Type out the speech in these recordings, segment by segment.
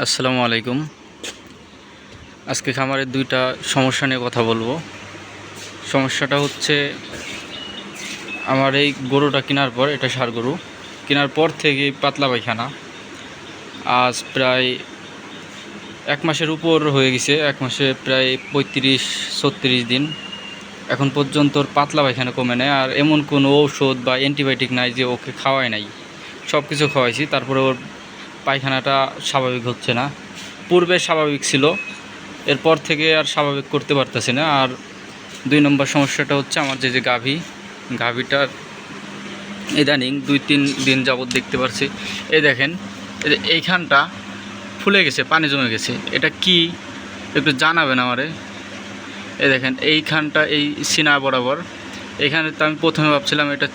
আসসালামু আলাইকুম। আজকে খামারের দুইটা সমস্যা নিয়ে কথা বলবো। সমস্যাটা হচ্ছে, আমার এই গরুটা কেনার পর, এটা ষাঁড় গরু কেনার পর থেকে পাতলা পায়খানা। আজ প্রায় 1 মাসের উপর হয়ে গেছে, 1 মাসে প্রায় 35-36 দিন। এখন পর্যন্ত ওর পাতলা পায়খানা কমে নেয়, আর এমন কোনো ঔষধ বা অ্যান্টিবায়োটিক নাই যে ওকে খাওয়াই নাই। সব কিছু খাওয়াইছি, তারপরে ওর পায়খানাটা স্বাভাবিক হচ্ছে না। পূর্বে স্বাভাবিক ছিল, এরপর থেকে আর স্বাভাবিক করতে পারতেছি না। আর 2 নম্বর সমস্যাটা হচ্ছে, আমার যে গাভীটার ইদানিং 2-3 দিন যাবৎ দেখতে পারছি, এই দেখেন, এইখানটা ফুলে গেছে, পানি জমে গেছে। এটা কি একটু জানাবেন আমারে? এই দেখেন, এইখানটা এই সিনা বরাবর, এখানে তো আমি প্রথমে ভাবছিলাম এটা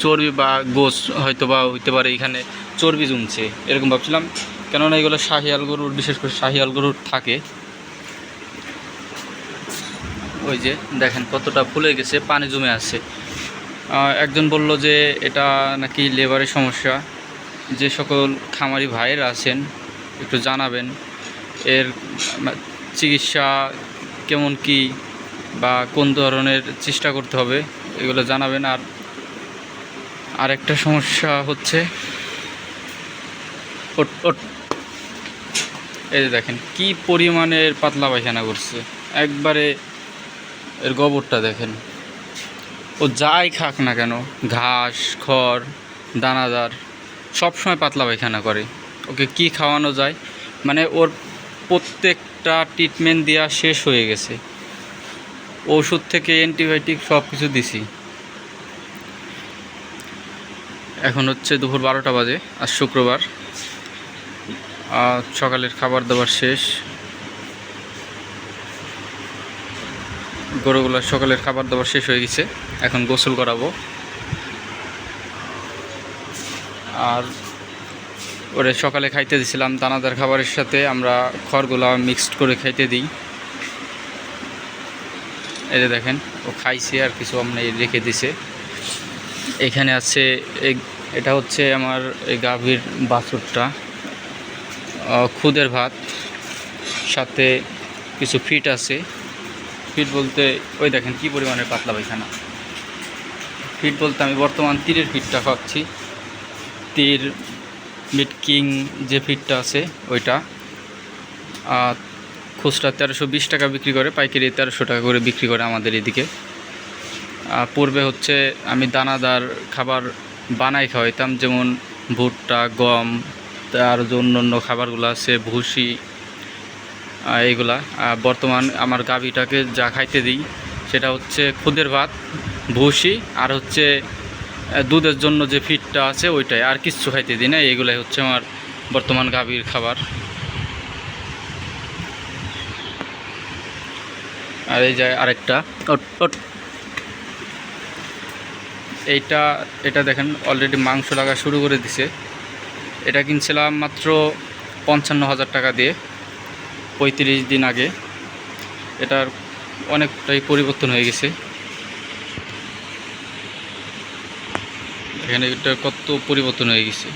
চর্বি বা গোস হয়তো বা হইতে পারে, এখানে চর্বি জমছে এরকম ভাবছিলাম। কেননা এগুলো শাহিয়াল গরুর, বিশেষ করে শাহিয়াল গরুর থাকে। ওই যে দেখেন কতটা ফুলে গেছে, পানি জমে আছে। একজন বলল যে এটা নাকি লেবারের সমস্যা। যে সকল খামারি ভাইয়েরা আছেন একটু জানাবেন এর চিকিৎসা কেমন কি, বা কোন ধরনের চেষ্টা করতে হবে, এগুলো জানাবেন। আর আরেকটা সমস্যা হচ্ছে, ওট ওট এই যে দেখেন কি পরিমাণের পাতলা পায়খানা করছে, একবারে এর গোবরটা দেখেন। ও যাই খাক না কেন, ঘাস, খড়, দানাদার, সবসময় পাতলা পায়খানা করে। ওকে কি খাওয়ানো যায়? মানে ওর প্রত্যেকটা ট্রিটমেন্ট দেওয়া শেষ হয়ে গেছে, ওষুধ থেকে অ্যান্টিবায়োটিক সব কিছু দিছি। এখন হচ্ছে দুপুর 12টা বাজে, আজ শুক্রবার। সকালের খাবার দাবার শেষ, গরুগুলোর সকালের খাবার দাবার শেষ হয়ে গেছে। এখন গোসল করাবো। আর ওরে সকালে খাইতে দিছিলাম দানাদার খাবারের সাথে, আমরা খড়গুলা মিক্সড করে খাইতে দিই। এই যে দেখেন, ও খাইছে, আর কিছু আমরা রেখে দিছে। এখানে আছে এটা হচ্ছে আমার এই গাভীর বাছুরটা, খুদের ভাত, সাথে কিছু ফিট আছে। ফিট বলতে ওই দেখেন কি পরিমাণের পাতলা পায়খানা। ফিট বলতে আমি বর্তমান তীরের ফিটটা খাচ্ছি। তীর মিট কিং যে ফিটটা আছে ওইটা, খুচরা 1320 টাকা বিক্রি করে, পাইকারি 1300 টাকা করে বিক্রি করে আমাদের এদিকে। পূর্বে হচ্ছে আমি দানাদার খাবার বানাই খাওয়াইতাম, যেমন ভুট্টা, গম, তার যে অন্য অন্য খাবারগুলো আছে, ভুসি, এইগুলা। বর্তমান আমার গাভীটাকে যা খাইতে দিই সেটা হচ্ছে খুদের ভাত, ভুসি, আর হচ্ছে দুধের জন্য যে ফিডটা আছে ওইটাই, আর কিচ্ছু খাইতে দিই না। এইগুলাই হচ্ছে আমার বর্তমান গাভীর খাবার। আর এই যায় আরেকটা, এটা দেখেন অলরেডি মাংস লাগা শুরু করে দিছে। এটা কিনছিলাম মাত্র 55,000 টাকা দিয়ে 35 দিন আগে। এটার অনেকটাই পরিবর্তন হয়ে গেছে। এখানে এটা কত পরিবর্তন হয়ে গেছে।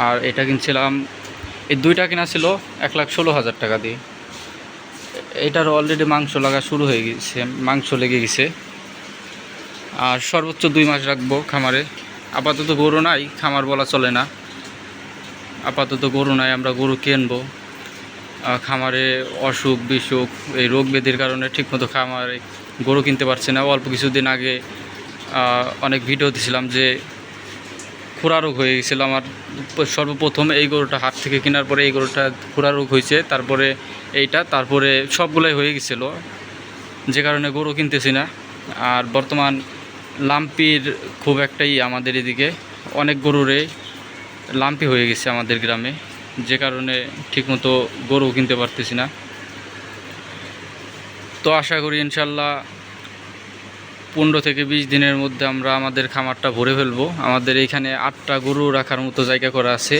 আর এটা কিনছিলাম, এই দুইটা কেনা ছিল 1,16,000 টাকা দিয়ে। এটার অলরেডি মাংস লাগা শুরু হয়ে গেছে, মাংস লেগে গেছে। আর সর্বোচ্চ 2 মাস রাখবো খামারে। আপাতত গরু নাই, খামার বলা চলে না। আপাতত গরু নাই, আমরা গরু কিনবো। খামারে অসুখ বিসুখ, এই রোগ ব্যাধির কারণে ঠিকমতো খামারে গরু কিনতে পারছি না। অল্প কিছুদিন আগে অনেক ভিডিও দিছিলাম যে খুরা রোগ হয়ে গেছিলো আমার। সর্বপ্রথম এই গরুটা হাট থেকে কেনার পরে এই গরুটা খুরা রোগ হয়েছে, তারপরে এইটা, তারপরে সবগুলাই হয়ে গেছিলো, যে কারণে গরু কিনতেছি না। আর বর্তমান লাম্পির খুব একটাই আমাদের এদিকে, অনেক গরুরে লাম্পি হয়ে গেছে আমাদের গ্রামে, যে কারণে ঠিকমতো গরু কিনতে পারতেছি না। তো আশা করি ইনশাল্লাহ 15 থেকে 20 দিনের মধ্যে আমরা আমাদের খামারটা ভরে ফেলবো। আমাদের এইখানে 8টা গরু রাখার মতো জায়গা করা আছে।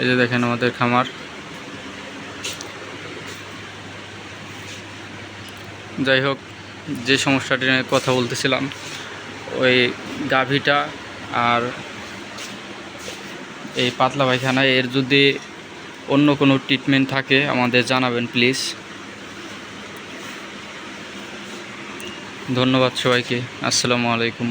এই যে দেখেন আমাদের খামার। যাই হোক, যে সমস্যাটি নিয়ে কথা বলতেছিলাম, ওই গাভীটা আর এই পাতলা পায়খানা। এর যদি অন্য কোনো ট্রিটমেন্ট থাকে আমাদের জানাবেন প্লিজ। ধন্যবাদ সবাইকে। আসসালামু আলাইকুম।